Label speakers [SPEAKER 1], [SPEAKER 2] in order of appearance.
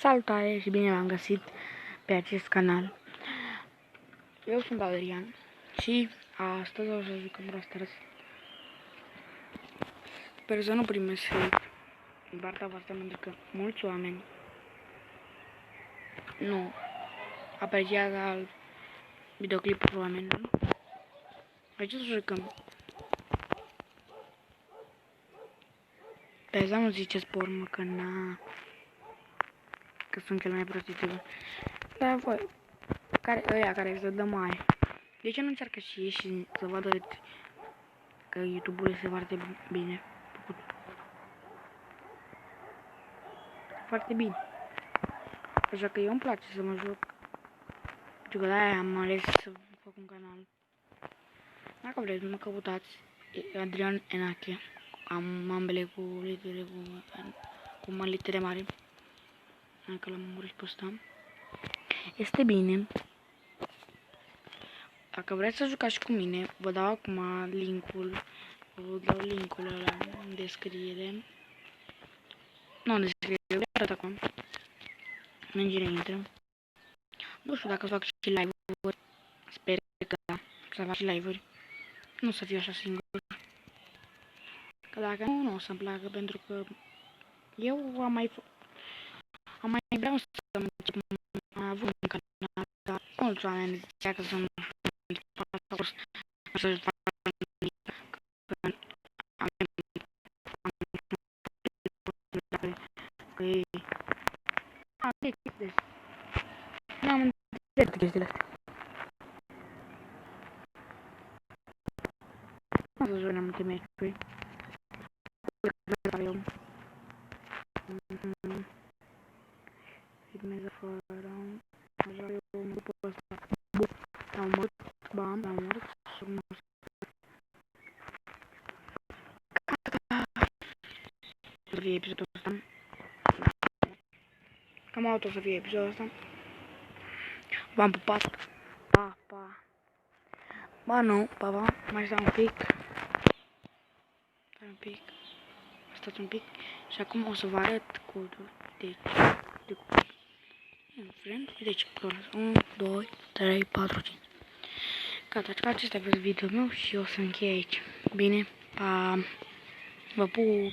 [SPEAKER 1] Salutare și bine v-am găsit pe acest canal. Eu sunt Adrian și astăzi o să jucăm Brawl Stars. Sper să nu primesc hate din partea voastră, pentru că mulți oameni nu apreciază videoclipul oamenilor. Aici o să jucăm. Pe să nu ziceți pe urmă că că sunt cel mai prostitul. Dar voi, care să dă mai. De ce nu încearcă și ei și să vadă că YouTube-ul este foarte bine făcut? Foarte bine. Așa că eu îmi place să mă joc. Pentru că de-aia am ales să fac un canal. Dacă vreți, mă căutați Adrian Enache. Am ambele cu litere cu litere mari. Dacă l-am murit pe ăsta. Este bine. Dacă vreți să jucați cu mine, vă dau acum linkul. Vă dau linkul ăla în descriere. Nu în descriere, arăt acum. Mergere intră. Nu știu dacă să fac și live-uri. Sper că da, să fac și live-uri. Nu să fiu așa singur. Că dacă nu o să-mi placă, pentru că eu am mai vreau să încep, am avut un canal, dar mulți oameni zicea că sunt să fac că ei n-am înțeles chestiile astea. Nu o să joc multe meciuri. Filmez fără. Așa eu mă după ăsta. Am mort, bam, am mort. Să fie episodul ăsta. Cam auto să fie episodul ăsta. V-am pupat. Pa, pa. Ba nu, pa, pa. Mai stau un pic. Stai un pic. Stați un pic. Și acum o să vă arăt codul. Deci, 1, 2, 3, 4, 5. Gata, acesta a fost videoul meu și o să închei aici. Bine, pa. Vă pup.